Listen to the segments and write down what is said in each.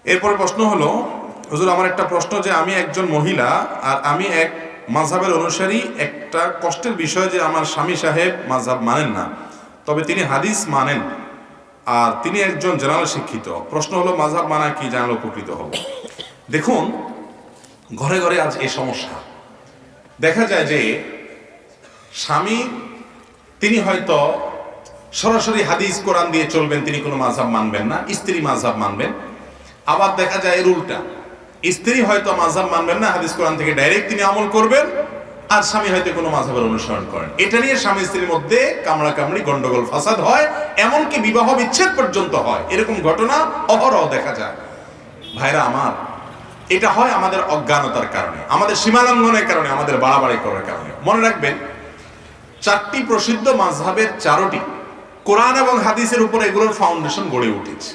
এরপরে প্রশ্ন হলো, হুজুর আমার একটা প্রশ্ন যে আমি একজন মহিলা আর আমি এক মাযহাবের অনুসারী। একটা কষ্টের বিষয় যে আমার স্বামী সাহেব মাযহাব মানেন না, তবে তিনি হাদিস মানেন আর তিনি একজন জেনারেল শিক্ষিত। প্রশ্ন হলো মাযহাব মানা কি জানলে উপকৃত হব। দেখুন, ঘরে ঘরে আজ এই সমস্যা দেখা যায় যে স্বামী তিনি হয়তো সরাসরি হাদিস কোরআন দিয়ে চলবেন, তিনি কোনো মাযহাব মানবেন না, স্ত্রী মাযহাব মানবেন। আবার দেখা যায় এর উল্টা, স্ত্রী হয়তো মাযহাব মানবেন না, হাদিস কোরআন থেকে ডাইরেক্ট তিনি আমল করবেন, আর স্বামী হয়তো কোনো মাযহাবের অনুসরণ করেন। এটা নিয়ে স্বামী স্ত্রীর মধ্যে কামড়াকামড়ি, গন্ডগোল, ফাসাদ হয়, এমনকি বিবাহ বিচ্ছেদ পর্যন্ত হয়। এরকম ঘটনা অহরহ দেখা যায়। ভাইরা আমার, এটা হয় আমাদের অজ্ঞানতার কারণে, আমাদের সীমালঙ্ঘনের কারণে, আমাদের বাড়াবাড়ি করার কারণে। মনে রাখবেন, চারটি প্রসিদ্ধ মাযহাবের চারটি কোরআন এবং হাদিসের উপরে এগুলোর ফাউন্ডেশন গড়ে উঠেছে,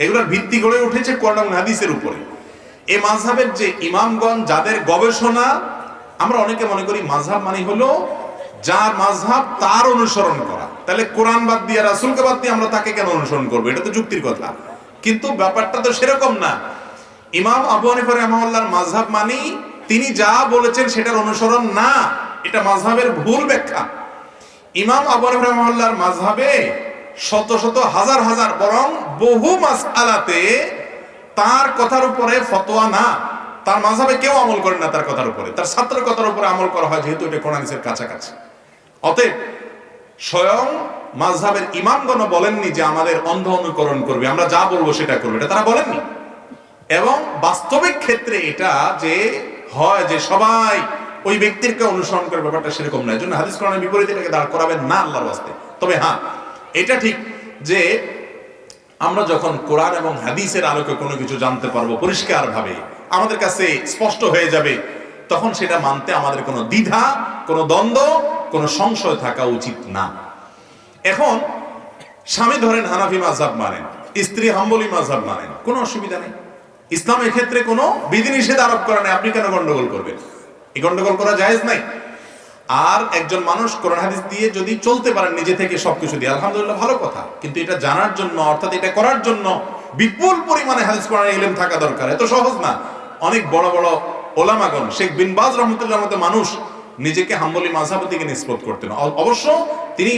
এগুলোর ভিত্তি গড়ে উঠেছে কোরআন এবং হাদিসের উপরে। এই মাযহাবের যে ইমামগণ, যাদের গবেষণা, আমরা অনেকে মনে করি মাযহাব মানে হলো যার মাযহাব তার অনুসরণ করা। তাহলে কোরআন বাদ দিয়ে, রাসূলকে বাদ দিয়ে আমরা তাকে কেন অনুসরণ করবো? এটা তো যুক্তির কথা, কিন্তু ব্যাপারটা তো সেরকম না। ইমাম আবু হানিফা রাহিমাহুল্লাহর মাযহাব মানে তিনি যা বলেছেন সেটার অনুসরণ না, এটা মাযহাবের ভুল ব্যাখ্যা। ইমাম আবু হানিফা রাহিমাহুল্লাহর মাযহাবে শত শত হাজার হাজার, বরং বহু মাসআলাতে তার কথার উপরে ফতোয়া না, তার মাযহাবে কেউ আমল করে না তার কথার উপরে, তার ছাত্রের কথার উপরে আমল করা হয়, যেহেতু এটা কোরআন হাদিসের কাছাকাছি। অতএব স্বয়ং মাযহাবের ইমামগণ বলেননি যে আমাদের অন্ধ অনুকরণ করবে, আমরা যা বলবো সেটা করবে, এটা তারা বলেননি। এবং বাস্তবিক ক্ষেত্রে এটা যে হয় যে সবাই ওই ব্যক্তিকে অনুসরণ করে, ব্যাপারটা সেরকম নয়। জন্য হাদিস কোরআনের বিপরীতে এটাকে দাঁড় করাবেন না আল্লাহর ওয়াস্তে। তবে হ্যাঁ, এটা ঠিক যে আমরা যখন কোরআন এবং হাদিসের আলোকে কোনো কিছু জানতে পারবো পরিষ্কার ভাবে, আমাদের কাছে স্পষ্ট হয়ে যাবে, তখন সেটা মানতে আমাদের কোনো দ্বিধা, কোনো দ্বন্দ্ব, কোনো সংশয় থাকা উচিত না। এখন স্বামী ধরেন হানাফি মাযহাব মানেন, স্ত্রী হাম্বলি মাযহাব মানেন, কোনো অসুবিধা নেই। ইসলামের ক্ষেত্রে কোনো বিধিনিষেধ আরোপ করা নেই, আপনি কেন গন্ডগোল করবেন? এই গন্ডগোল করা জায়েজ নাই। আর একজন মানুষ কোরআন হাদিস দিয়ে যদি চলতে পারেন নিজে থেকে সবকিছু দিয়ে, আলহামদুলিল্লাহ, ভালো কথা। কিন্তু এটা জানার জন্য, অর্থাৎ এটা করার জন্য বিপুল পরিমাণে হাদিস কোরআনের ইলম থাকা দরকার। এত সহজ না। অনেক বড় বড় ওলামাগণ, শেখ বিন বাজ রাহমাতুল্লাহর মতো মানুষ নিজেকে হাম্বলি মাযহাবের দিকে নিসবত করতেন। অবশ্য তিনি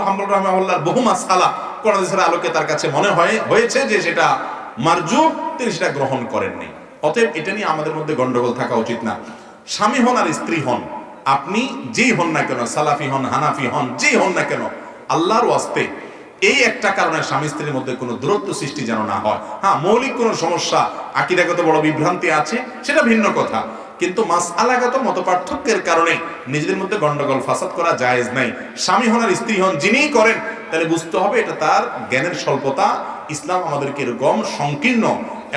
হাম্বল রাহিমাহুল্লাহর বহু মাসআলা কোরআন হাদিসের আলোকে তার কাছে মনে হয়েছে যে সেটা মারজুব, তিনি সেটা গ্রহণ করেননি। অতএব এটা নিয়ে আমাদের মধ্যে গন্ডগোল থাকা উচিত না। স্বামী হন আর স্ত্রী হন, আপনি যেই হন না কেন, সালাফি হন, হানাফি হন, যেই হন না কেন, আল্লাহর ওয়াস্তে এই একটা কারণে স্বামী স্ত্রীর মধ্যে কোনো দূরত্ব সৃষ্টি যেন না হয়। হ্যাঁ, মৌলিক কোনো সমস্যা, আকীদাগত বড় বিভ্রান্তি আছে, সেটা ভিন্ন কথা, কিন্তু মাসআলাগত মতপার্থক্যের কারণে নিজেদের মধ্যে গন্ডগোল ফাসাদ করা জায়েজ নাই। স্বামী হন আর স্ত্রী হন, যিনিই করেন, তাহলে বুঝতে হবে এটা তার জ্ঞানের স্বল্পতা। ইসলাম আমাদেরকে এরকম সংকীর্ণ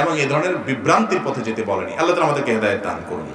এবং এ ধরনের বিভ্রান্তির পথে যেতে বলেনি। আল্লাহ তাআলা আমাদেরকে হেদায়েত দান করুন।